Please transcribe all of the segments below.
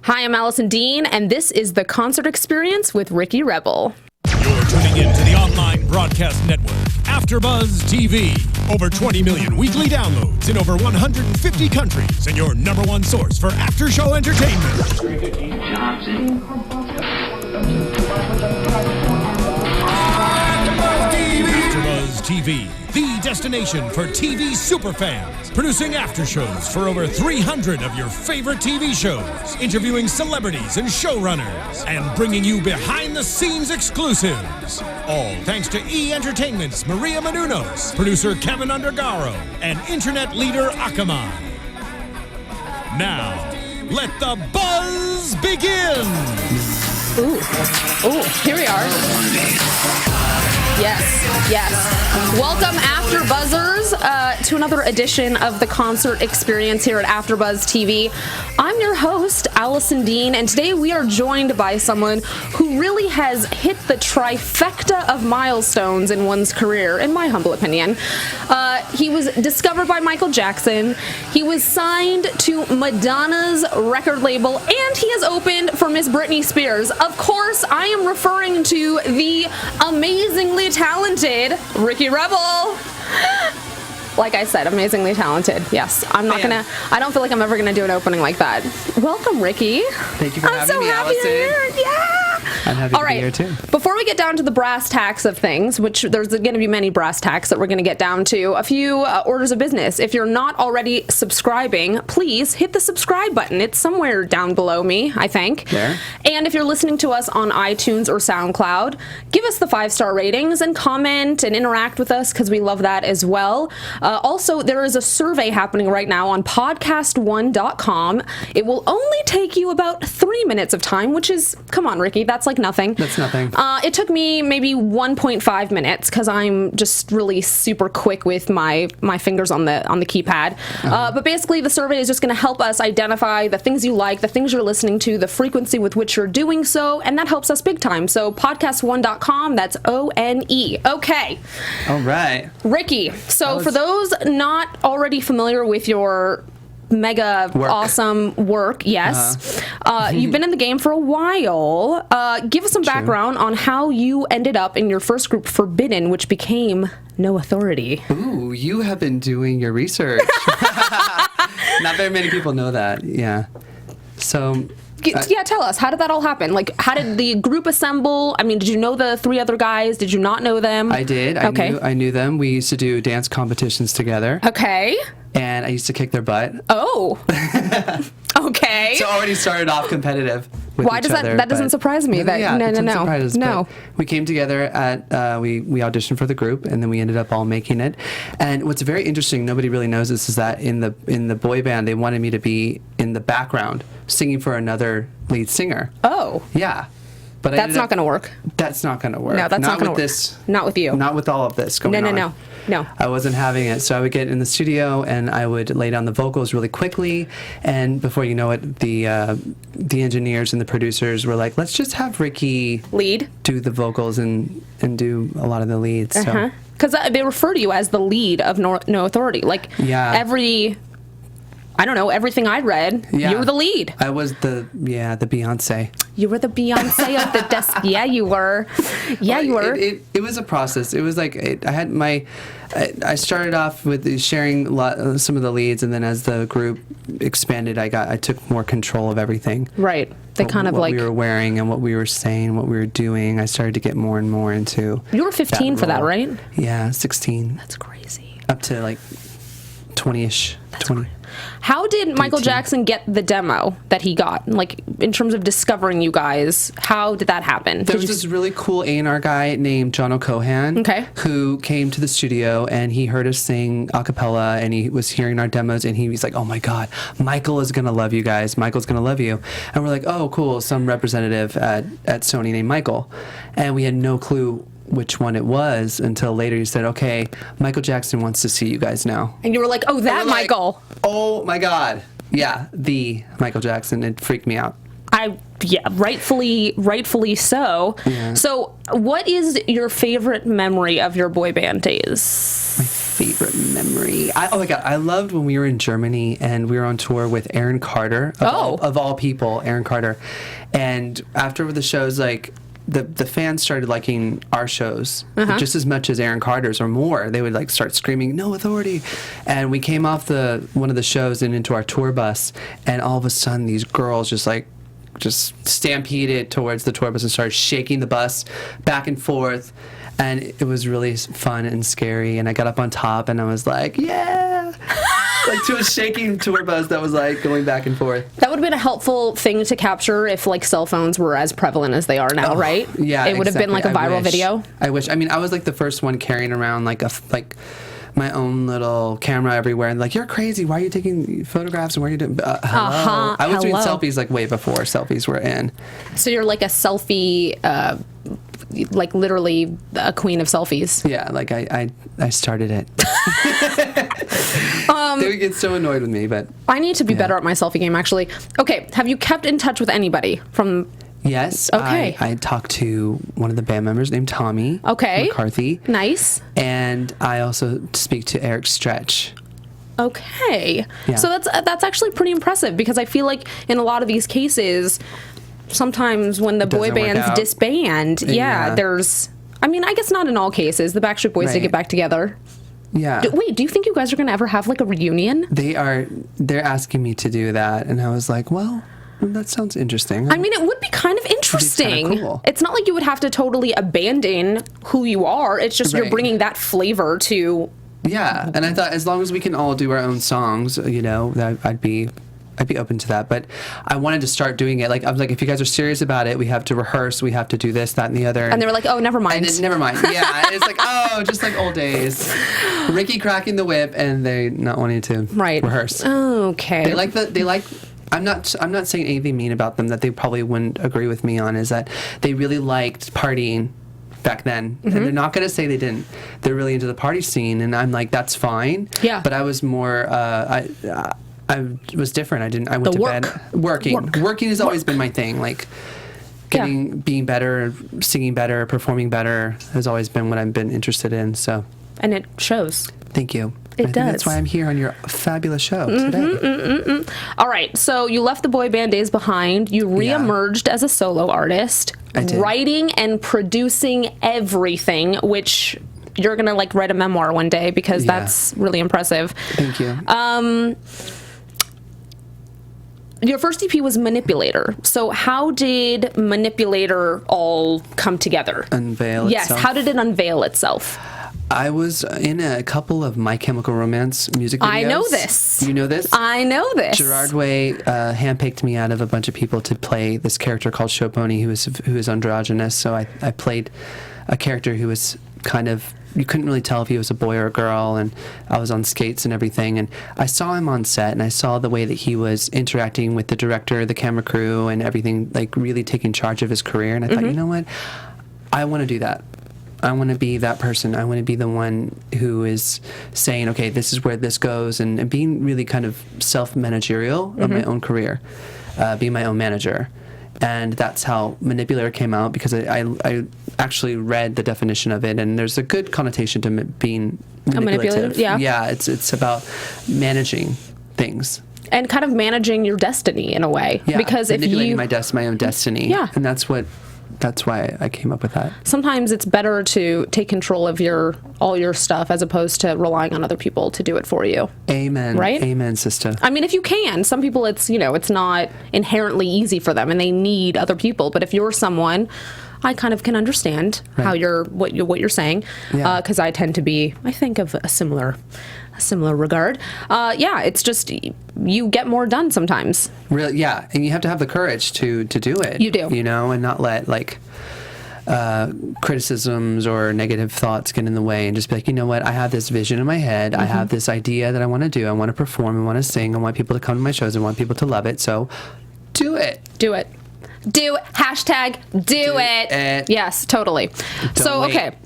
Hi, I'm Alison Dean, and this is The Concert Experience with Ricky Rebel. You're tuning in to the online broadcast network, AFTERBUZZ TV. Over 20 million weekly downloads in over 150 countries, and your number one source for after-show entertainment. AFTERBUZZ TV, the destination for TV superfans. Producing aftershows for over 300 of your favorite TV shows. Interviewing celebrities and showrunners. And bringing you behind-the-scenes exclusives. All thanks to E! Entertainment's Maria Menounos, producer Kevin Undergaro, and internet leader Akamai. Now, let the buzz begin! Ooh, here we are. Yes. Welcome, AfterBuzzers, to another edition of the Concert Experience here at AfterBuzz TV. I'm your host, Alison Dean, and today we are joined by someone who really has hit the trifecta of milestones in one's career, in my humble opinion. He was discovered by Michael Jackson, he was signed to Madonna's record label, and he has opened for Miss Britney Spears. Of course, I am referring to the amazingly talented Ricky Rebel. Like I said, amazingly talented. Yes, I don't feel like I'm ever gonna do an opening like that. Welcome, Ricky. Thank you for having me, Allison. You're here. Yeah. I'm happy to be here too. Before we get down to the brass tacks of things, which there's going to be many brass tacks that we're going to get down to, a few orders of business. If you're not already subscribing, please hit the subscribe button. It's somewhere down below me, I think. There. And if you're listening to us on iTunes or SoundCloud, give us the 5-star ratings and comment and interact with us because we love that as well. Also, there is a survey happening right now on podcast1.com. It will only take you about 3 minutes of time, which is, come on, Ricky, that's like nothing. That's nothing. It took me maybe 1.5 minutes because I'm just really super quick with my fingers on the keypad. But basically, the survey is just going to help us identify the things you like, the things you're listening to, the frequency with which you're doing so, and that helps us big time. So podcast1.com, that's O-N-E. Okay. All right. Ricky, so for those not already familiar with your mega awesome work, yes. You've been in the game for a while. Give us some background on how you ended up in your first group, Forbidden, which became No Authority. Ooh, you have been doing your research. Not very many people know that. Yeah. So... yeah, tell us. How did that all happen? Like, how did the group assemble? I mean, did you know the 3 other guys? Did you not know them? I did. I knew them. We used to do dance competitions together. Okay. And I used to kick their butt. Oh. Okay. So already started off competitive with Why each does other, that doesn't surprise me? No. We came together at we auditioned for the group, and then we ended up all making it. And what's very interesting, nobody really knows this, is that in the boy band they wanted me to be in the background singing for another lead singer. Oh. Yeah. But that's not going to work. That's not going to work. No, that's not going to work. This, not with you. Not with all of this going on. No. I wasn't having it. So I would get in the studio and I would lay down the vocals really quickly. And before you know it, the engineers and the producers were like, let's just have Ricky do the vocals and do a lot of the leads. Because they refer to you as the lead of No Authority. Like, everything I read, you were the lead. I was the Beyonce. You were the Beyonce of the desk. Yeah, you were. Yeah, you were. It was a process. It was like, I started off with sharing some of the leads, and then as the group expanded, I took more control of everything. Right. What we were wearing and what we were saying, what we were doing. I started to get more and more into. You were 15 for that, right? Yeah, 16. That's crazy. Up to like 20-ish. That's 20. How did Michael Jackson get the demo that he got? Like, in terms of discovering you guys, how did that happen? There was this really cool A&R guy named John O'Cohan who came to the studio, and he heard us sing a cappella, and he was hearing our demos, and he was like, oh my God, Michael is going to love you guys. Michael's going to love you. And we're like, oh, cool, some representative at Sony named Michael. And we had no clue which one it was until later. He said, okay, Michael Jackson wants to see you guys now. And you were like, oh, that Michael. Like, oh my God. Yeah, the Michael Jackson. It freaked me out. Rightfully so. Yeah. So what is your favorite memory of your boy band days? My favorite memory. Oh my God, I loved when we were in Germany and we were on tour with Aaron Carter, of all people, Aaron Carter. And after the shows, like, the fans started liking our shows just as much as Aaron Carter's or more. They would like start screaming, "No authority!" And we came off one of the shows and into our tour bus, and all of a sudden these girls just stampeded towards the tour bus and started shaking the bus back and forth. And it was really fun and scary. And I got up on top and I was like, yeah! Like to a shaking tour bus that was like going back and forth. That would have been a helpful thing to capture if like cell phones were as prevalent as they are now, right? Yeah, it would have been like a viral video. I wish. I mean, I was like the first one carrying around like my own little camera everywhere, and like, you're crazy. Why are you taking photographs? And why are you doing? Hello. I was doing selfies like way before selfies were in. So you're like a selfie. Like literally a queen of selfies. Yeah, like I started it. They would get so annoyed with me, but I need to be better at my selfie game, actually. Okay, have you kept in touch with anybody from? Yes. Okay. I talked to one of the band members named Tommy. Okay. McCarthy. Nice. And I also speak to Eric Stretch. Okay. Yeah. So that's actually pretty impressive, because I feel like in a lot of these cases, sometimes when the boy bands disband, there's, I mean, I guess not in all cases. The Backstreet Boys did get back together. Yeah. Do you think you guys are going to ever have like a reunion? They're asking me to do that, and I was like, well, that sounds interesting. I mean, it would be kind of interesting. Kind of cool. It's not like you would have to totally abandon who you are. It's just you're bringing that flavor to. Yeah, and I thought as long as we can all do our own songs, you know, that I'd be open to that. But I wanted to start doing it. Like, I was like, if you guys are serious about it, we have to rehearse, we have to do this, that, and the other. And they were like, oh, never mind. And then, never mind. Yeah, and it's like, oh, just like old days. Ricky cracking the whip, and they not wanting to rehearse. Okay. They like. I'm not saying anything mean about them that they probably wouldn't agree with me on. Is that they really liked partying back then, and they're not going to say they didn't. They're really into the party scene, and I'm like, that's fine. Yeah. But I was more. I was different. I went to bed working. Working has always been my thing. Like being better, singing better, performing better has always been what I've been interested in. So. And it shows. Thank you. It does. That's why I'm here on your fabulous show today. All right. So you left the boy band days behind. You reemerged as a solo artist, writing and producing everything, which you're gonna like write a memoir one day, because that's really impressive. Thank you. Your first EP was Manipulator. So how did Manipulator all come together? Unveil itself? Yes. How did it unveil itself? I was in a couple of My Chemical Romance music videos. I know this. You know this? I know this. Gerard Way handpicked me out of a bunch of people to play this character called Show Pony, who is androgynous. So I played a character who was kind of, you couldn't really tell if he was a boy or a girl, and I was on skates and everything, and I saw him on set, and I saw the way that he was interacting with the director, the camera crew, and everything, like really taking charge of his career, and I thought, you know what, I want to do that. I want to be that person. I want to be the one who is saying, okay, this is where this goes, and being really kind of self-managerial of my own career, being my own manager. And that's how Manipulator came out, because I actually read the definition of it, and there's a good connotation to being manipulative. Yeah, it's about managing things. And kind of managing your destiny in a way. Yeah, because manipulating my own destiny. Yeah. And that's why I came up with that. Sometimes it's better to take control of all your stuff as opposed to relying on other people to do it for you. Amen. Right? Amen, sister. I mean, if you can. Some people, it's not inherently easy for them, and they need other people. But if you're someone, I kind of can understand how what you're saying, because I tend to be, I think, of a similar regard. It's just you get more done sometimes. Really, yeah, and you have to have the courage to do it. You do, and not let criticisms or negative thoughts get in the way, and just be like, you know what, I have this vision in my head. I have this idea that I want to do. I want to perform. I want to sing. I want people to come to my shows. I want people to love it. So, do it. Do it. Do it. Hashtag do it. Yes, totally. So, okay.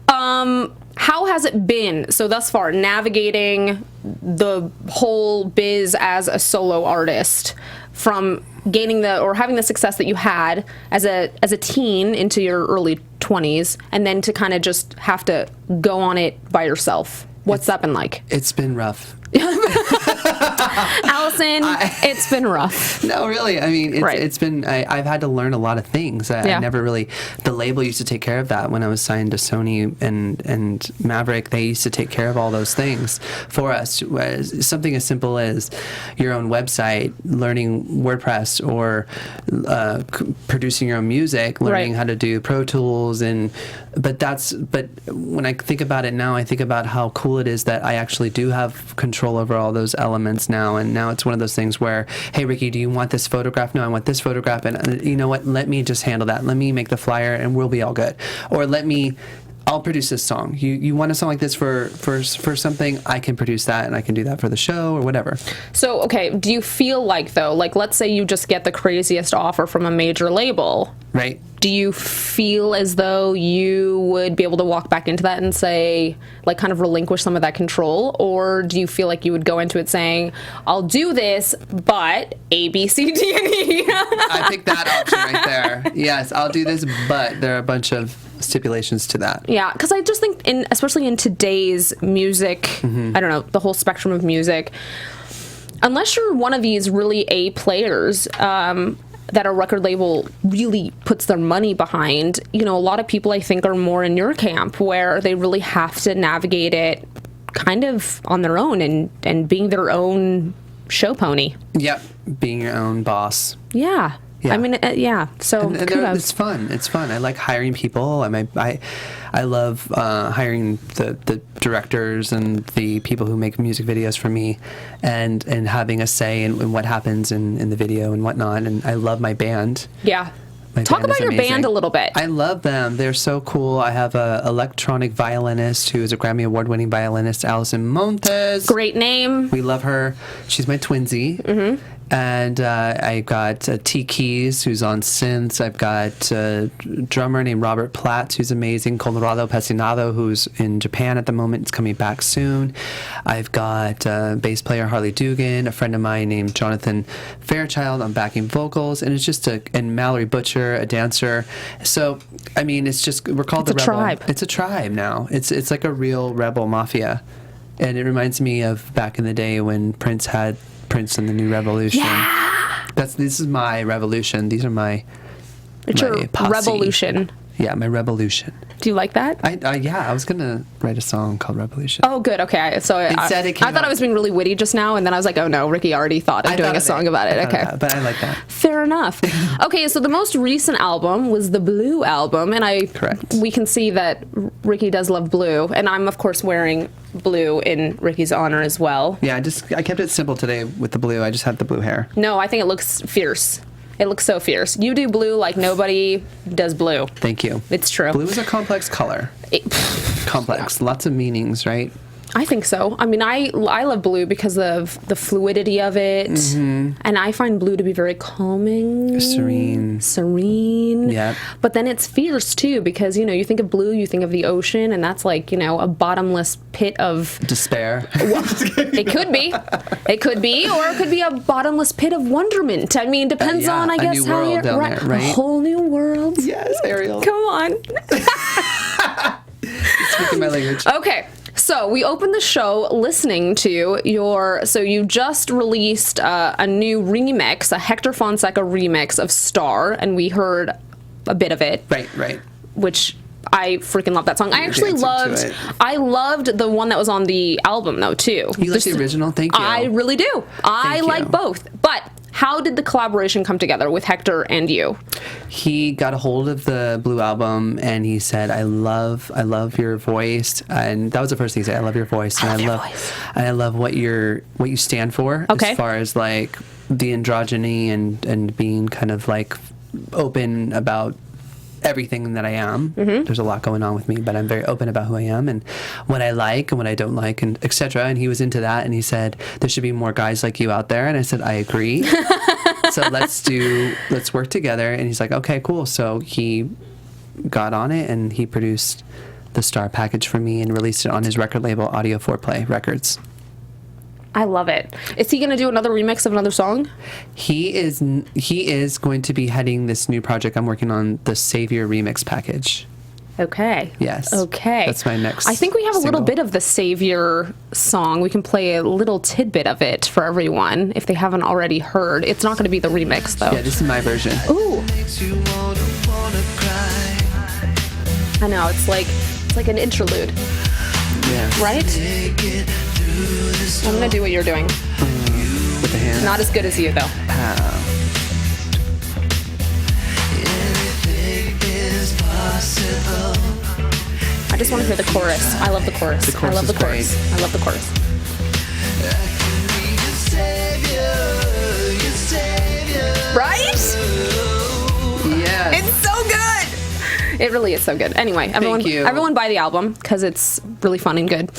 How has it been so thus far navigating the whole biz as a solo artist, from gaining having the success that you had as a teen into your early 20s, and then to kind of just have to go on it by yourself What's that been like? It's been rough. Allison, it's been rough. No, really. I mean, it's been, I've had to learn a lot of things. I never really, the label used to take care of that when I was signed to Sony and Maverick. They used to take care of all those things for us. Something as simple as your own website, learning WordPress, or producing your own music, learning how to do Pro Tools. But when I think about it now, I think about how cool it is that I actually do have control over all those elements now. And now it's one of those things where, hey, Ricky, do you want this photograph? No, I want this photograph. And you know what? Let me just handle that. Let me make the flyer and we'll be all good. Or I'll produce this song. You want a song like this for something? I can produce that, and I can do that for the show or whatever. So, okay, do you feel like, though, like, let's say you just get the craziest offer from a major label. Right. Do you feel as though you would be able to walk back into that and say, like, kind of relinquish some of that control? Or do you feel like you would go into it saying, I'll do this, but A, B, C, D, and E? I picked that option right there. Yes, I'll do this, but there are a bunch of stipulations to that. Yeah, because I just think, especially in today's music, I don't know, the whole spectrum of music, unless you're one of these really A players, that a record label really puts their money behind, you know, a lot of people I think are more in your camp where they really have to navigate it kind of on their own and being their own show pony. Yep, being your own boss. Yeah. I mean, so and it's fun. It's fun. I like hiring people. I love hiring the directors and the people who make music videos for me, and having a say in what happens in the video and whatnot. And I love my band. Yeah. Talk about your band a little bit. I love them. They're so cool. I have a electronic violinist who is a Grammy award-winning violinist, Alison Montes. Great name. We love her. She's my twinsy. Mm-hmm. And I got T Keys, who's on synths. I've got a drummer named Robert Platts, who's amazing. Colorado Pesinado, who's in Japan at the moment. It's coming back soon. I've got bass player Harley Dugan, a friend of mine named Jonathan Fairchild on backing vocals, and it's just and Mallory Butcher, a dancer. So, I mean, it's just, we're called the Rebel. Tribe. It's a tribe now. It's like a real rebel mafia. And it reminds me of back in the day when Prince had Prince and the New Revolution. Yeah. This is my revolution. These are my your posse. Revolution. Yeah, my revolution. Do you like that? I was gonna write a song called Revolution. Oh, good. Okay. I thought I was being really witty just now, and then I was like, oh no, Ricky already thought of doing a song about it. Okay. But I like that. Fair enough. Okay, so the most recent album was the Blue album, and Correct. We can see that Ricky does love blue, and I'm of course wearing blue in Ricky's honor as well. Yeah, I kept it simple today with the blue. I just had the blue hair. No, I think it looks fierce. It looks so fierce. You do blue like nobody does blue. Thank you. It's true. Blue is a complex color. Complex. Yeah. Lots of meanings, right? I think so. I mean, I love blue because of the fluidity of it. Mm-hmm. And I find blue to be very calming. Serene. Yeah. But then it's fierce, too, because, you know, you think of blue, you think of the ocean, and that's like, you know, a bottomless pit of... despair. Well, it could be. It could be, or it could be a bottomless pit of wonderment. I mean, depends on, I guess, how you're... Down there, right? A whole new world. Yes, Ariel. Come on. Speaking my language. Okay. So we opened the show listening to you just released a new remix, a Hector Fonseca remix of Star, and we heard a bit of it. Right. Which I freaking love that song. I loved the one that was on the album though too. You like the original? Thank you. I really do. I like both. But how did the collaboration come together with Hector and you? He got a hold of the Blue album and he said, I love your voice. And that was the first thing he said. I love your voice. And I love what you stand for. Okay. As far as like the androgyny and being kind of like open about everything that I am. Mm-hmm. There's a lot going on with me, but I'm very open about who I am and what I like and what I don't like, and etc. And he was into that, and he said there should be more guys like you out there. And I said I agree. So let's work together. And he's like, okay, cool. So he got on it and he produced the Star package for me and released it on his record label, Audio Foreplay Records. I love it. Is he going to do another remix of another song? He is going to be heading this new project I'm working on, the Savior remix package. Okay. Yes. Okay. That's my next I think we have a little single. bit of the Savior song. We can play a little tidbit of it for everyone if they haven't already heard. It's not going to be the remix, though. Yeah, this is my version. Ooh. I know, it's like an interlude. Yeah. Right? I'm going to do what you're doing. With the hand. Not as good as you, though. I just want to hear the chorus. I love the chorus. The chorus I love is the chorus. great. I love the chorus. Right? Yeah. It's so good. It really is so good. Anyway, everyone buy the album because it's really fun and good.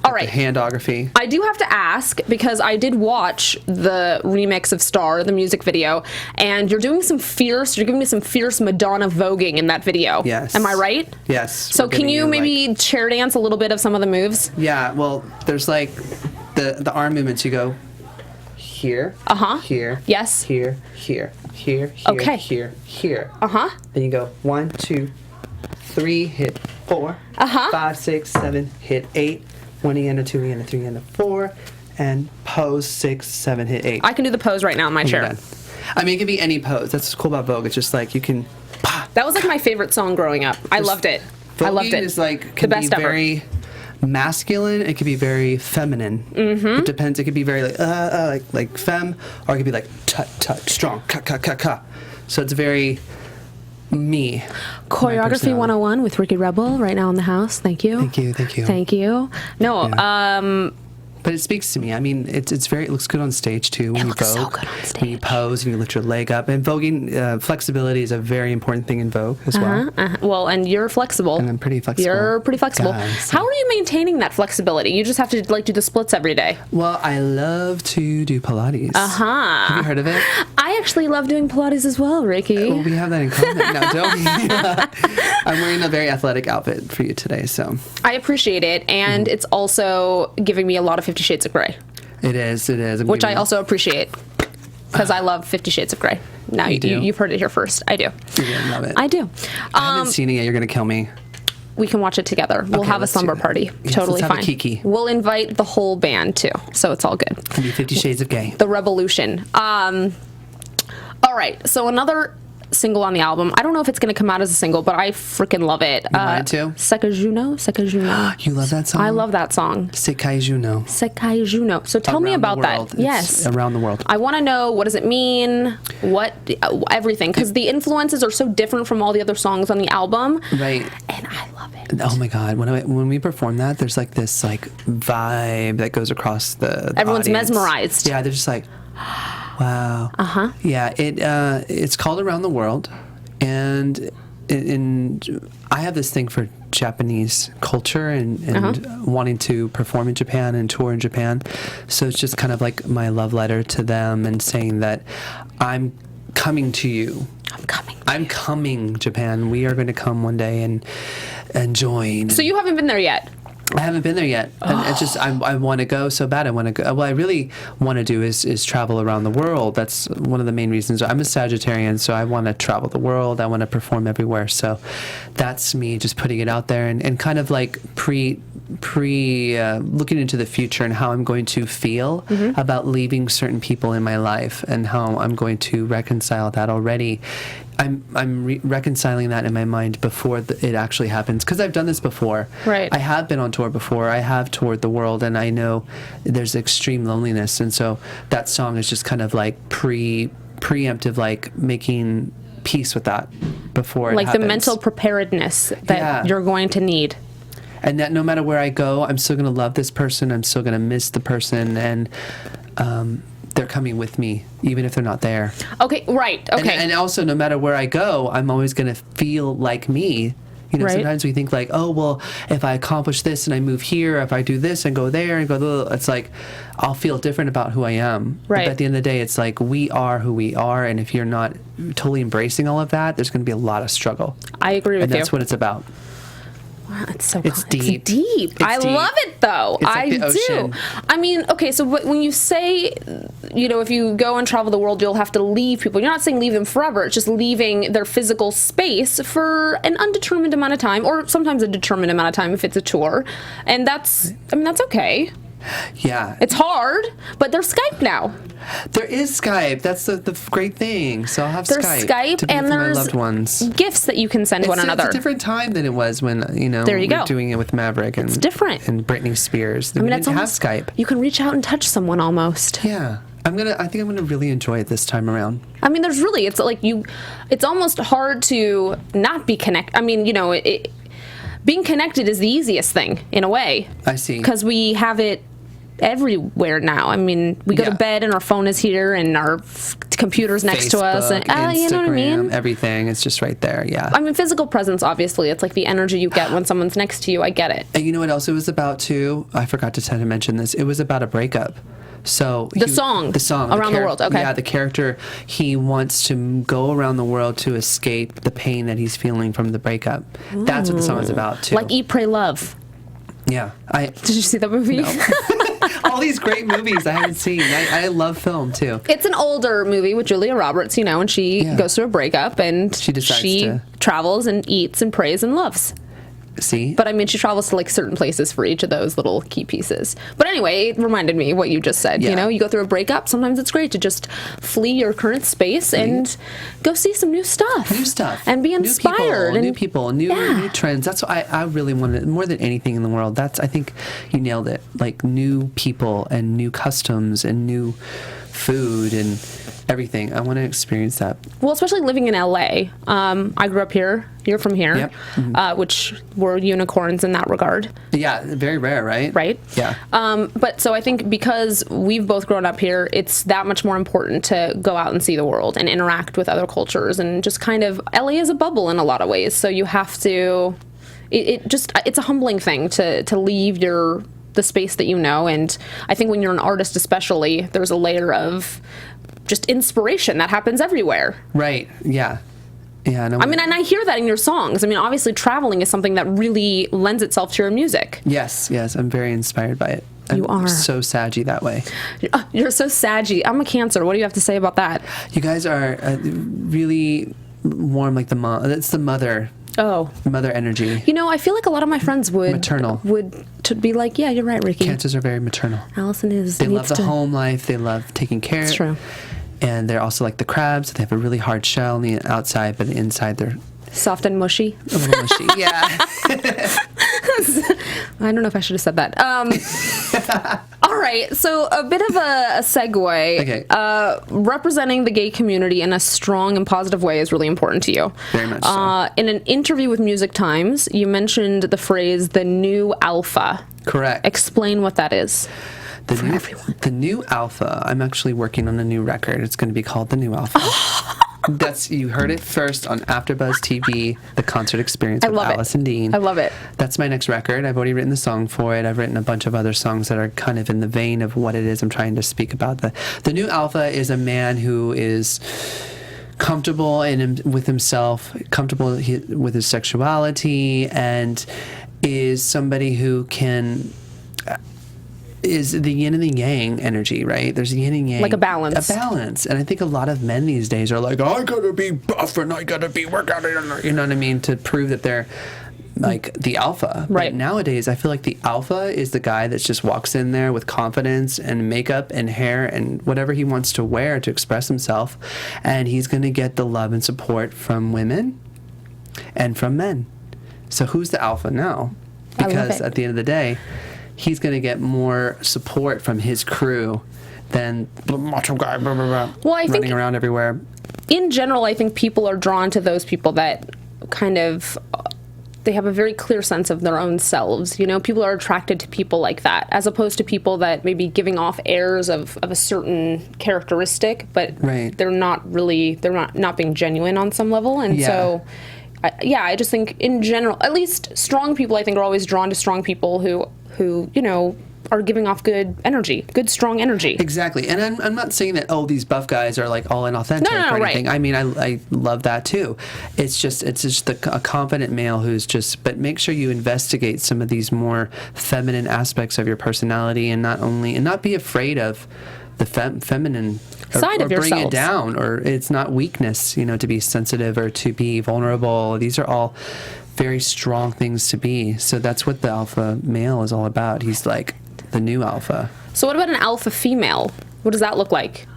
All right. Handography. I do have to ask because I did watch the remix of Star, the music video, and you're giving me some fierce Madonna voguing in that video. Yes. Am I right? Yes. So can you maybe chair dance a little bit of some of the moves? Yeah, well, there's like the arm movements. You go here, here, yes, here, here, here, okay, here. Then you go 1, 2, 3, hit 4, 5, 6, 7, hit 8, 1 and a 2 and a 3 and a 4, and pose 6, 7, hit 8. I can do the pose right now in my chair. I mean, it can be any pose. That's what's cool about Vogue. It's just like you can. That was like my favorite song growing up. I loved it. I loved it. Is like the best ever. Very masculine. It could be very feminine. It depends. It could be very like femme, or it could be like tut strong ka. So it's very me. Choreography 101 with Ricky Rebel right now in the house. Thank you. Thank you. No, yeah. But it speaks to me. I mean, it looks good on stage too. When you vogue, so good on stage. When you pose and you lift your leg up, and voguing, flexibility is a very important thing in Vogue as well. Well, and you're flexible. And I'm pretty flexible. You're pretty flexible. Guys. How are you maintaining that flexibility? You just have to like do the splits every day. Well, I love to do Pilates. Have you heard of it? I actually love doing Pilates as well, Ricky. Well, we have that in common. No, don't we? I'm wearing a very athletic outfit for you today, so. I appreciate it, and it's also giving me a lot of 50 Shades of Grey. It is. Which I also appreciate, because I love 50 Shades of Grey. Now you've heard it here first. I do. You love it. I do. I haven't seen it yet. You're going to kill me. We can watch it together. We'll have a slumber party. Yes, totally let's have fine. a kiki. We'll invite the whole band too, so it's all good. It'll be 50 Shades of Gay. The Revolution. All right, so another single on the album. I don't know if it's going to come out as a single, but I freaking love it. You wanted to? Sekai Juno. You love that song? I love that song. Sekai Juno. So tell me about that. Yes. Around the world. I want to know, what does it mean? Everything. Because the influences are so different from all the other songs on the album. Right. And I love it. Oh my God. When we perform that, there's like this like vibe that goes across the Everyone's audience. mesmerized. Yeah, they're just like, wow. Yeah, it's called Around the World, and I have this thing for Japanese culture and wanting to perform in Japan and tour in Japan. So it's just kind of like my love letter to them and saying that I'm coming to you. I'm coming, Japan. We are going to come one day and join. So you haven't been there yet? I haven't been there yet, and it's just I want to go so bad. I want to go. What I really want to do is travel around the world. That's one of the main reasons. I'm a Sagittarian, so I want to travel the world. I want to perform everywhere. So that's me just putting it out there and kind of like pre looking into the future and how I'm going to feel about leaving certain people in my life and how I'm going to reconcile that already. I'm reconciling that in my mind before it actually happens, because I've done this before. Right. I have been on tour before. I have toured the world, and I know there's extreme loneliness, and so that song is just kind of like preemptive, like making peace with that before it happens. Like the mental preparedness that you're going to need. And that no matter where I go, I'm still going to love this person. I'm still going to miss the person, and they're coming with me, even if they're not there. Okay, right. Okay. And also, no matter where I go, I'm always going to feel like me. You know, sometimes we think like, oh, well, if I accomplish this and I move here, if I do this and go there and go, it's like, I'll feel different about who I am. Right. But at the end of the day, it's like, we are who we are. And if you're not totally embracing all of that, there's going to be a lot of struggle. I agree with you. And that's what it's about. Wow, it's deep. It's deep. I love it though. It's like I the ocean. do. I mean, okay, so when you say, if you go and travel the world, you'll have to leave people. You're not saying leave them forever. It's just leaving their physical space for an undetermined amount of time, or sometimes a determined amount of time if it's a tour. And that's okay. Yeah. It's hard, but there's Skype now. There is Skype. That's the great thing. So I'll have there's Skype to be and with there's my loved ones. Gifts that you can send one another. It's a different time than it was when, there you go. doing it with Maverick and, it's different. And Britney Spears. I mean, we didn't have Skype. You can reach out and touch someone almost. Yeah. I think I'm gonna really enjoy it this time around. I mean, it's almost hard to not be connected. I mean, being connected is the easiest thing in a way. I see. Because we have it everywhere now. I mean, we go to bed and our phone is here and our computer's next to us. And, Instagram, you know what I mean? Everything. It's just right there. Yeah. I mean, physical presence, obviously. It's like the energy you get when someone's next to you. I get it. And you know what else it was about, too? I forgot to mention this. It was about a breakup. So the song around the world. Okay. Yeah, the character, he wants to go around the world to escape the pain that he's feeling from the breakup. Ooh. That's what the song is about too. Like Eat, Pray, Love. Yeah. Did you see that movie? No. All these great movies I haven't seen. I love film too. It's an older movie with Julia Roberts, and she goes through a breakup and she travels and eats and prays and loves. See? But I mean, she travels to like certain places for each of those little key pieces. But anyway, it reminded me what you just said. Yeah. You go through a breakup. Sometimes it's great to just flee your current space and go see some new stuff. And be inspired. New people, new trends. That's what I really wanted more than anything in the world. I think you nailed it. Like new people and new customs and new food and everything. I want to experience that. Well, especially living in LA. I grew up here. You're from here. Yep. Mm-hmm. Which were unicorns in that regard. Yeah, very rare, right? Right. Yeah. But so I think because we've both grown up here, it's that much more important to go out and see the world and interact with other cultures and just kind of, LA is a bubble in a lot of ways. So you have to, it's a humbling thing to leave the space that you know. And I think when you're an artist especially, there's a layer of just inspiration that happens everywhere. Right. Yeah. Yeah. I mean, and I hear that in your songs. I mean, obviously traveling is something that really lends itself to your music. Yes. I'm very inspired by it. You are. I'm so saggy that way. You're so saggy. I'm a Cancer. What do you have to say about that? You guys are really warm, like the mom. It's the mother. Oh. Mother energy. I feel like a lot of my friends would be like, yeah, you're right, Ricky. Cancers are very maternal. Allison is. They love the home life. They love taking care. That's true. And they're also like the crabs. They have a really hard shell on the outside, but inside they're soft and mushy. A little mushy, yeah. I don't know if I should have said that. All right, so a bit of a segue. Okay. Representing the gay community in a strong and positive way is really important to you. Very much so. In an interview with Music Times, you mentioned the phrase, the new alpha. Correct. Explain what that is. The new alpha. I'm actually working on a new record. It's going to be called The New Alpha. You heard it first on AFTERBUZZ TV, the concert experience with Alison Dean. I love it. That's my next record. I've already written the song for it. I've written a bunch of other songs that are kind of in the vein of what it is I'm trying to speak about. The new alpha is a man who is comfortable with himself, comfortable with his sexuality, and is somebody who is the yin and the yang energy, right? There's yin and yang. Like a balance. And I think a lot of men these days are like, I gotta be buff and I gotta be workout, you know what I mean? To prove that they're like the alpha. Right. But nowadays, I feel like the alpha is the guy that just walks in there with confidence and makeup and hair and whatever he wants to wear to express himself. And he's gonna get the love and support from women and from men. So who's the alpha now? Because at the end of the day, he's going to get more support from his crew than the macho guy running around everywhere. In general, I think people are drawn to those people that kind of, they have a very clear sense of their own selves. People are attracted to people like that, as opposed to people that may be giving off airs of a certain characteristic, but they're not being genuine on some level. And so, I just think in general, at least strong people, I think, are always drawn to strong people who are giving off good energy, good strong energy. Exactly. And I'm not saying that, oh, these buff guys are like all inauthentic or anything. Right. I mean, I love that too. It's just a confident male who's just, but make sure you investigate some of these more feminine aspects of your personality, and not be afraid of the feminine side of yourself. Bring it down, or it's not weakness, to be sensitive or to be vulnerable. These are all very strong things to be. So that's what the alpha male is all about. He's like the new alpha. So what about an alpha female? What does that look like?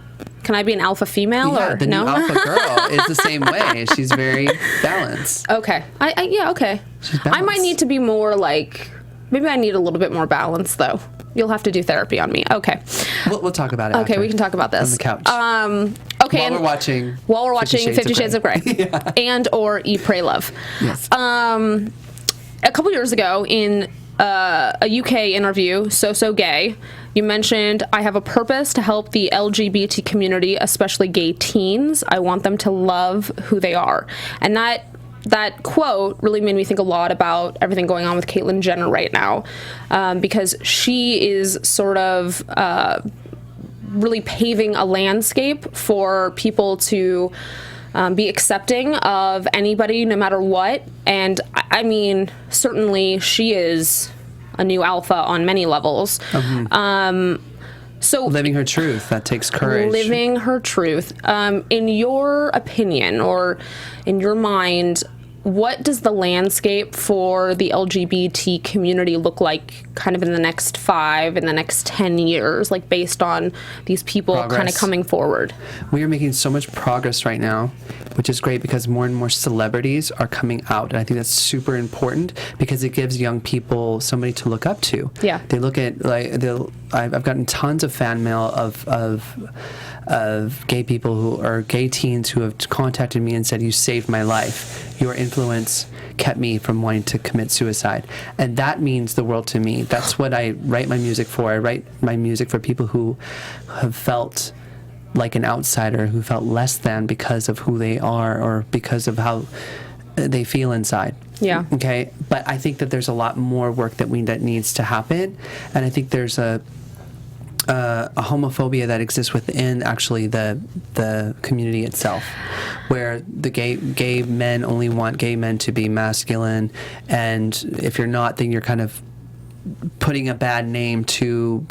Can I be an alpha female or the no? new alpha girl is the same way. She's very balanced. Okay. Okay. She's balanced. I might need to be more like, maybe I need a little bit more balance though. You'll have to do therapy on me. Okay. We'll talk about it. Okay, we can talk about this on the couch. Okay. While we're watching 50 Shades of Grey. Yeah. And or Eat, Pray, Love. Yes. A couple years ago in a UK interview, So Gay, you mentioned, I have a purpose to help the LGBT community, especially gay teens. I want them to love who they are. And that quote really made me think a lot about everything going on with Caitlyn Jenner right now, because she is sort of really paving a landscape for people to be accepting of anybody, no matter what. And I mean, certainly she is a new alpha on many levels. So living her truth, that takes courage. Living her truth. In your opinion, or in your mind, what does the landscape for the LGBT community look like kind of in the next 5, in the next 10 years, like based on these people kind of coming forward? We are making so much progress right now, which is great because more and more celebrities are coming out. And I think that's super important because it gives young people somebody to look up to. Yeah. They look at, I've gotten tons of fan mail of gay people who are gay teens who have contacted me and said, you saved my life. Your influence kept me from wanting to commit suicide. And that means the world to me. That's what I write my music for. I write my music for people who have felt like an outsider, who felt less than because of who they are or because of how they feel inside. Yeah. Okay? But I think that there's a lot more work that needs to happen. And I think there's a homophobia that exists within actually the community itself, where the gay men only want gay men to be masculine, and if you're not, then you're kind of putting a bad name to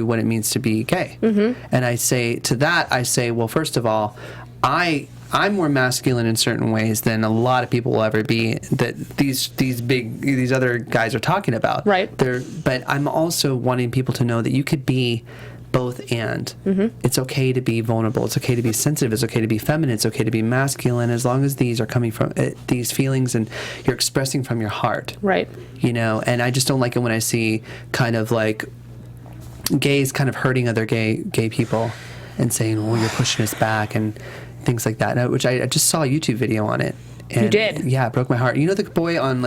what it means to be gay. Mm-hmm. And I say, well, first of all, I'm more masculine in certain ways than a lot of people will ever be that these other guys are talking about. Right. But I'm also wanting people to know that you could be both and. Mm-hmm. It's okay to be vulnerable. It's okay to be sensitive. It's okay to be feminine. It's okay to be masculine, as long as these are coming from these feelings and you're expressing from your heart. Right. And I just don't like it when I see kind of like gays kind of hurting other gay people and saying, "Oh, you're pushing us back," and things like that, which I just saw a YouTube video on it. And you did? Yeah, it broke my heart. You know the boy on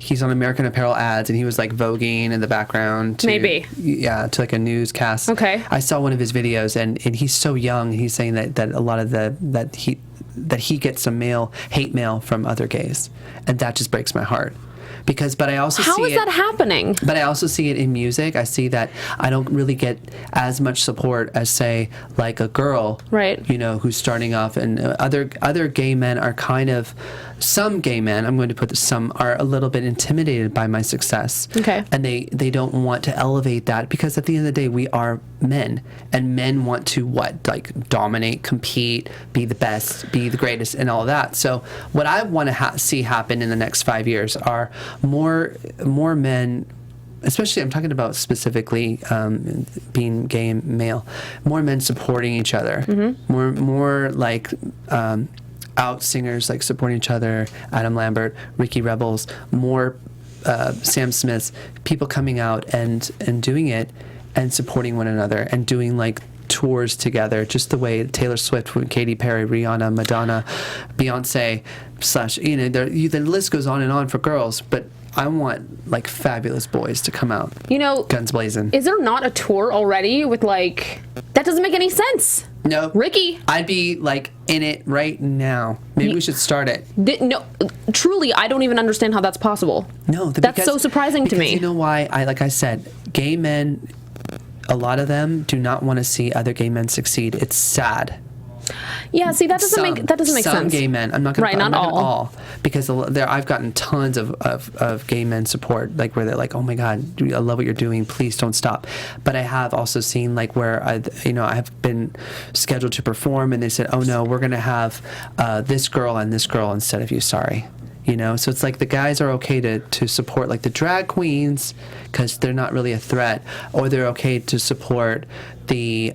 he's on American Apparel ads, and he was like voguing in the background. Maybe. Yeah, to like a newscast. Okay. I saw one of his videos, and he's so young. He's saying that a lot of that he gets some hate mail from other gays, and that just breaks my heart. But I also see it. How is that happening? But I also see it in music. I see that I don't really get as much support as, say, like a girl, right? Who's starting off, and other gay men are kind of, some gay men, I'm going to put some, are a little bit intimidated by my success. Okay. And they don't want to elevate that, because at the end of the day, we are men, and men want to dominate, compete, be the best, be the greatest, and all that. So what I want to see happen in the next 5 years are more men, especially I'm talking about specifically being gay and male, more men supporting each other, mm-hmm. more like out singers like supporting each other, Adam Lambert, Ricky Rebels, more Sam Smiths, people coming out and doing it and supporting one another and doing like tours together, just the way Taylor Swift, Katy Perry, Rihanna, Madonna, Beyonce, the list goes on and on for girls, but I want like fabulous boys to come out, guns blazing. Is there not a tour already with that doesn't make any sense? No. Ricky. I'd be like in it right now. Maybe we should start it. No, truly, I don't even understand how that's possible. No, that's so surprising to me. You know why? Like I said, gay men, a lot of them do not want to see other gay men succeed. It's sad. Yeah, see, that doesn't make sense. Some gay men. I'm not going to not all. Because I've gotten tons of gay men support, like where they're like, "Oh my God, I love what you're doing. Please don't stop." But I have also seen like where I have been scheduled to perform, and they said, "Oh no, we're going to have this girl and this girl instead of you. Sorry." So it's like the guys are okay to support like the drag queens because they're not really a threat, or they're okay to support the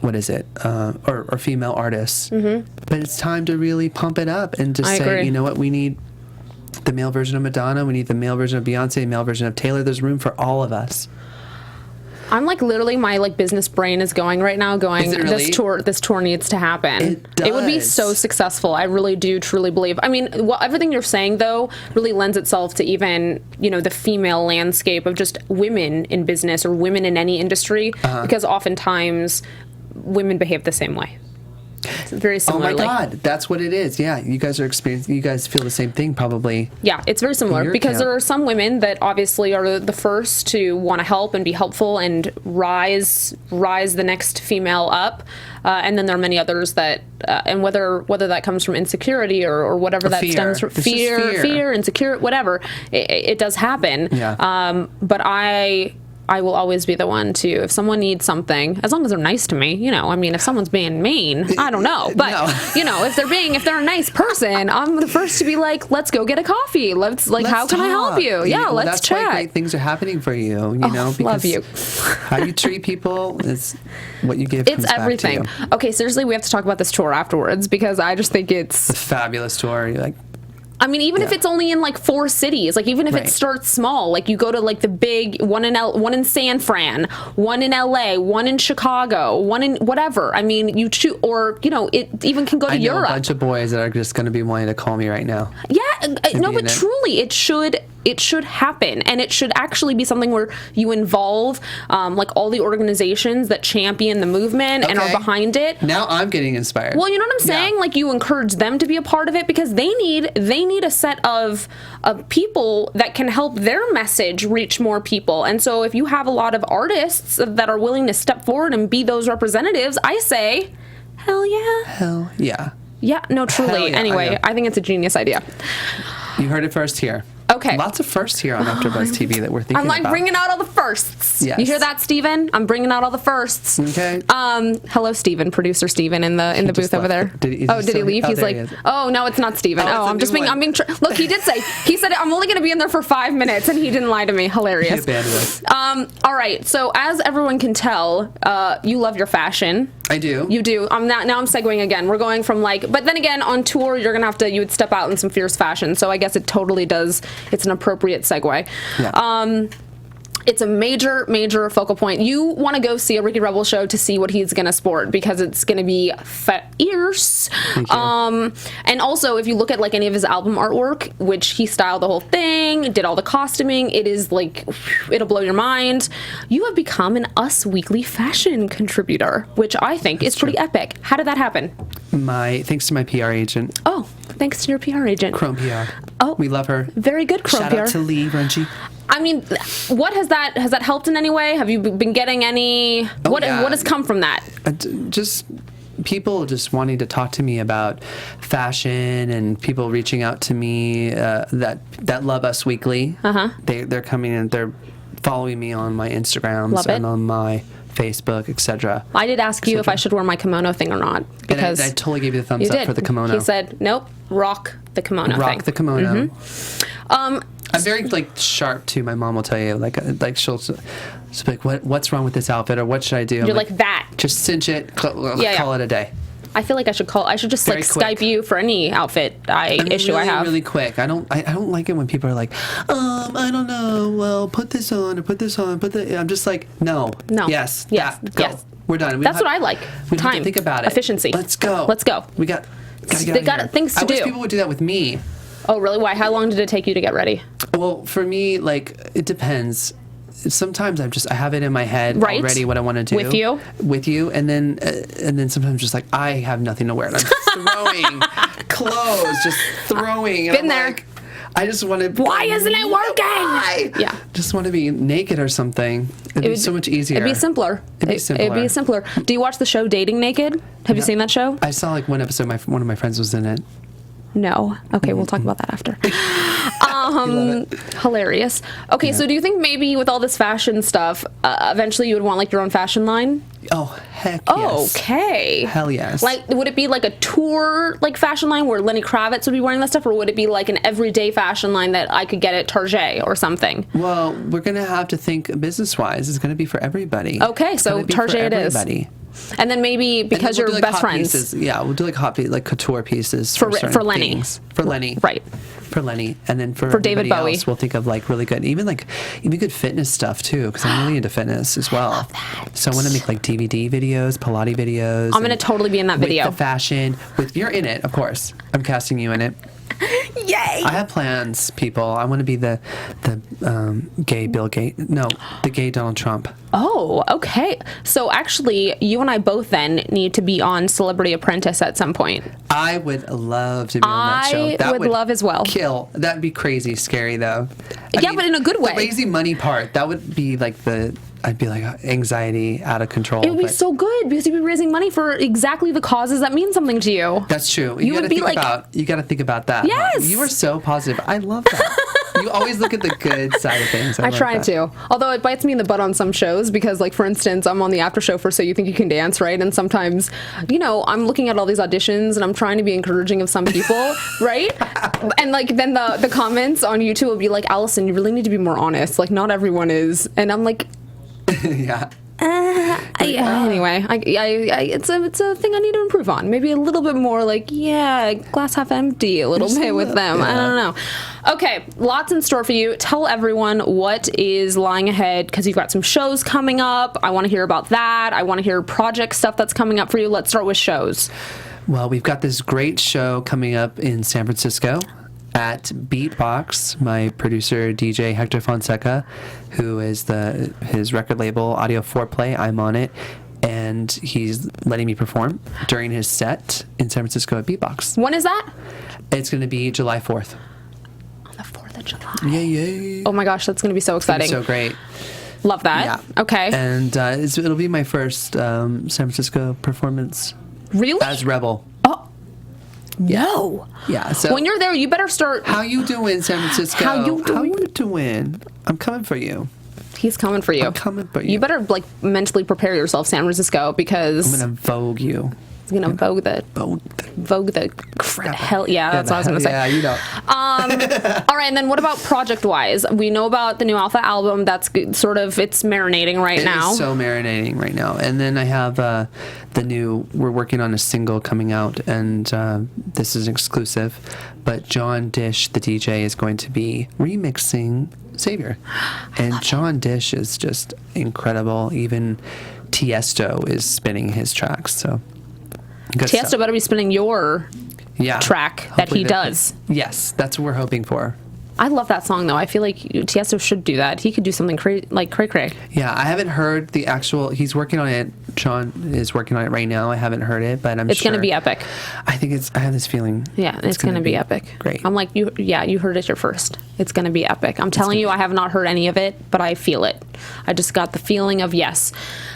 or female artists. Mm-hmm. But it's time to really pump it up and just say, you know what, we need the male version of Madonna, we need the male version of Beyonce, the male version of Taylor. There's room for all of us. I'm like literally my like business brain is going right now going, really? this tour needs to happen. It does. It would be so successful. I really do truly believe. I mean, everything you're saying though really lends itself to even, the female landscape of just women in business or women in any industry, because oftentimes women behave the same way. It's very similar. Oh my God, that's what it is. Yeah, you guys feel the same thing probably. Yeah, it's very similar because there are some women that obviously are the first to want to help and be helpful and rise the next female up, and then there are many others that, and whether that comes from insecurity or whatever that stems from, fear, insecurity, whatever, it does happen. Yeah. But I will always be the one to, if someone needs something, as long as they're nice to me, I mean, if someone's being mean, I don't know. But, if they're a nice person, I'm the first to be like, let's go get a coffee. Let's how can I help you? Yeah, let's chat. That's why great things are happening for you, because love you. How you treat people is what you give. It's everything. Back to you. Okay, seriously, we have to talk about this tour afterwards because I just think it's a fabulous tour. You're like, I mean, even if it's only in like 4 cities, like even if it starts small, like you go to like the big one in San Fran, one in LA, one in Chicago, one in whatever. I mean, you choose, or it even can go to Europe. I know a bunch of boys that are just going to be wanting to call me right now. Yeah, no, but truly, it should happen, and it should actually be something where you involve like all the organizations that champion the movement and are behind it. Now I'm getting inspired. Well, you know what I'm saying? Yeah. Like you encourage them to be a part of it because they need a set of people that can help their message reach more people. And so if you have a lot of artists that are willing to step forward and be those representatives, I say, hell yeah. Hell yeah. Yeah, no, truly. Yeah, anyway, I think it's a genius idea. You heard it first here. Okay. Lots of firsts here on AfterBuzz TV that we're thinking about. I'm like bringing out all the firsts. Yes. You hear that, Steven? I'm bringing out all the firsts. Okay. Hello, Steven, producer Steven in the booth over there. Did he leave? He's like, oh no, it's not Steven. I'm just being. Look, he did say. He said I'm only going to be in there for 5 minutes, and he didn't lie to me. Hilarious. He abandoned us. All right. So as everyone can tell, you love your fashion. I do. You do. Now I'm segueing again. We're going from but then again on tour you're gonna you would step out in some fierce fashion. So I guess it totally does. It's an appropriate segue. Yeah. It's a major focal point. You want to go see a Ricky Rebel show to see what he's going to sport because it's going to be fierce. And also, if you look at like any of his album artwork, which he styled the whole thing, did all the costuming, it is like, it'll blow your mind. You have become an Us Weekly fashion contributor, which I think is pretty epic. How did that happen? Thanks to my PR agent. Oh, thanks to your PR agent. Chrome PR. Oh, we love her. Very good, Chrome PR. Shout out to Lee Renji. I mean, has that helped in any way? Have you been getting any? What has come from that? Just people just wanting to talk to me about fashion, and people reaching out to me that love Us Weekly. They're coming and they're following me on my Instagrams and on my Facebook, etc. I did ask you if I should wear my kimono thing or not because I totally gave you the thumbs up for the kimono. He said, "Nope, rock the kimono thing." Rock the kimono. I'm very sharp too. My mom will tell you she'll be like, what's wrong with this outfit, or what should I do? You're like that. Just cinch it. Call it a day. I feel like I should just very quick. Skype you for any outfit I have. Really quick. I don't like it when people are like, I don't know. Well, put this on or put this on. I'm just like, no. Yes. Go. Yes. We're done. That's what I like. We Time. Don't think about it. Efficiency. Let's go. We got things to do. I wish people would do that with me. Oh, really? Why? How long did it take you to get ready? Well, for me, it depends. sometimes I have it in my head already what I want to do with you, and then sometimes just like I have nothing to wear, and I'm just throwing clothes, just throwing. Been there. Like, I just want to. Why isn't it working? Yeah. Just want to be naked or something. It'd be so much easier. It'd be simpler. It'd be simpler. Do you watch the show Dating Naked? Have you seen that show? I saw like one episode. One of my friends was in it. No. Okay, we'll talk about that after. Hilarious. Okay, so do you think maybe with all this fashion stuff, eventually you would want like your own fashion line? Oh, heck yes. Okay. Hell yes. Like, would it be like a tour like fashion line where Lenny Kravitz would be wearing that stuff, or would it be like an everyday fashion line that I could get at Target or something? Well, we're gonna have to think business-wise. It's gonna be for everybody. Okay, so Target it is. And then maybe because you're best friends. Pieces. Yeah, we'll do like couture pieces for Lenny. Things. For Lenny. Right. For Lenny. And then for David Bowie. Else, we'll think of like really good, even good fitness stuff too, because I'm really into fitness as well. I love that. So I want to make like DVD videos, Pilates videos. I'm going to totally be in that video. With the fashion. You're in it, of course. I'm casting you in it. Yay! I have plans, people. I want to be the gay Bill Gates. No, the gay Donald Trump. Oh, okay. So actually, you and I both then need to be on Celebrity Apprentice at some point. I would love to be on that show. I would love as well. Kill. That'd be crazy scary though. I mean, but in a good way. The lazy money part, that would be like I'd be like anxiety out of control. It would be so good because you'd be raising money for exactly the causes that mean something to you. That's true. You got to think about that. Yes. You are so positive. I love that. You always look at the good side of things. I try to. Although it bites me in the butt on some shows because, like, for instance, I'm on the after show for So You Think You Can Dance, right? And sometimes, I'm looking at all these auditions and I'm trying to be encouraging of some people, right? And, like, then the comments on YouTube will be like, Alison, you really need to be more honest. Like, not everyone is. And I'm like... Yeah. Anyway, it's a thing I need to improve on. Maybe a little bit more like, glass half empty a little bit with them. I don't know. Okay, lots in store for you. Tell everyone what is lying ahead because you've got some shows coming up. I want to hear about that. I want to hear project stuff that's coming up for you. Let's start with shows. Well, we've got this great show coming up in San Francisco at Beatbox. My producer, DJ Hector Fonseca, who is his record label, Audio Foreplay, I'm on it, and he's letting me perform during his set in San Francisco at Beatbox. When is that? It's going to be July 4th. On the 4th of July. Yay. Oh my gosh, that's going to be so exciting. So great. Love that. Yeah. Okay. And it'll be my first San Francisco performance. Really? As Rebel. No. Yeah. So when you're there, you better start. How you doing, San Francisco? How you doing? I'm coming for you. He's coming for you. I'm coming for you. You better mentally prepare yourself, San Francisco, because I'm gonna Vogue you. He's gonna Vogue the hell. Yeah, that's what I was gonna say. Yeah, you know. All right, and then what about project-wise? We know about the new Alpha album. That's sort of it's marinating right now. It's so marinating right now. And then I have we're working on a single coming out, and this is exclusive. But John Dish, the DJ, is going to be remixing Savior, and John Dish is just incredible. Even Tiesto is spinning his tracks. So. Tiesto better be spinning your track that he does. Yes, that's what we're hoping for. I love that song, though. I feel like Tiesto should do that. He could do something like cray-cray. Yeah, I haven't heard the actual... He's working on it. Sean is working on it right now. I haven't heard it, but I'm sure... It's going to be epic. I think I have this feeling. Yeah, it's going to be epic. Great. I'm like, you heard it here first. It's going to be epic. I'm telling you, I have not heard any of it, but I feel it. I just got the feeling of yes.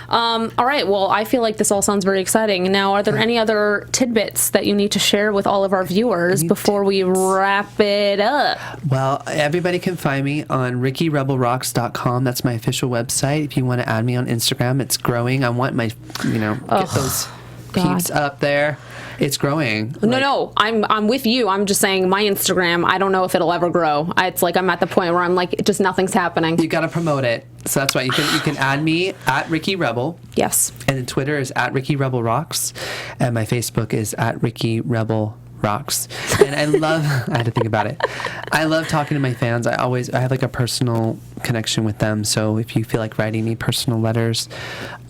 All right, well, I feel like this all sounds very exciting. Now, are there any other tidbits that you need to share with all of our viewers before we wrap it up? Well, everybody can find me on RickyRebelRocks.com. That's my official website. If you want to add me on Instagram, it's growing. I want my, get those peeps up there. It's growing. No, I'm with you. I'm just saying my Instagram, I don't know if it'll ever grow. It's like I'm at the point where I'm like, just nothing's happening. You got to promote it. So that's why you can add me at Ricky Rebel. Yes. And then Twitter is at Ricky Rebel Rocks. And my Facebook is at Ricky Rebel Rocks. And I had to think about it. I love talking to my fans. I have like a personal connection with them. So if you feel like writing me personal letters,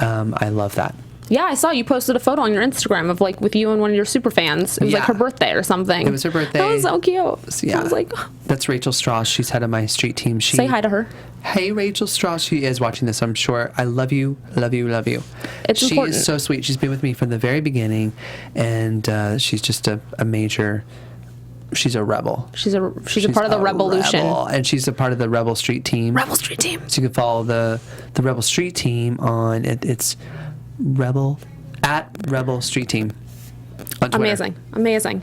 I love that. Yeah, I saw you posted a photo on your Instagram of like with you and one of your super fans. It was like her birthday or something. It was her birthday. That was so cute. Yeah. I was like, that's Rachel Strauss. She's head of my street team. Say hi to her. Hey, Rachel Strauss. She is watching this, I'm sure. I love you, love you, love you. It's important. She's so sweet. She's been with me from the very beginning, and she's just a major... She's a rebel. She's a part of the revolution. Rebel, and she's a part of the Rebel Street team. Rebel Street team. So you can follow the Rebel Street team on it's Rebel Street Team on Twitter. Amazing.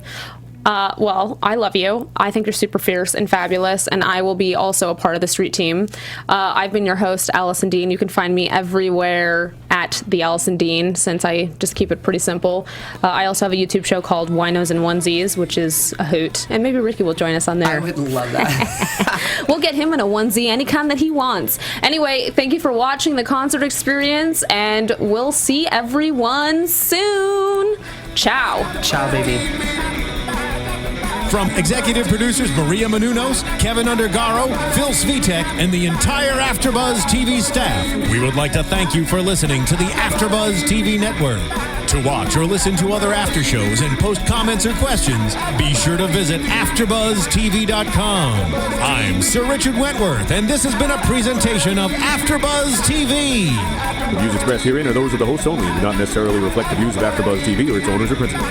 Well, I love you. I think you're super fierce and fabulous, and I will be also a part of the street team. I've been your host, Alison Dean. You can find me everywhere at the Alison Dean, since I just keep it pretty simple. I also have a YouTube show called Winos and Onesies, which is a hoot, and maybe Ricky will join us on there. I would love that. We'll get him in a onesie, any kind that he wants. Anyway, thank you for watching the concert experience, and we'll see everyone soon. Ciao. Ciao, baby. From executive producers Maria Menounos, Kevin Undergaro, Phil Svitek, and the entire AfterBuzz TV staff, we would like to thank you for listening to the AfterBuzz TV network. To watch or listen to other after shows and post comments or questions, be sure to visit AfterBuzzTV.com. I'm Sir Richard Wentworth, and this has been a presentation of AfterBuzz TV. The views expressed herein are those of the hosts only and do not necessarily reflect the views of AfterBuzz TV or its owners or principals.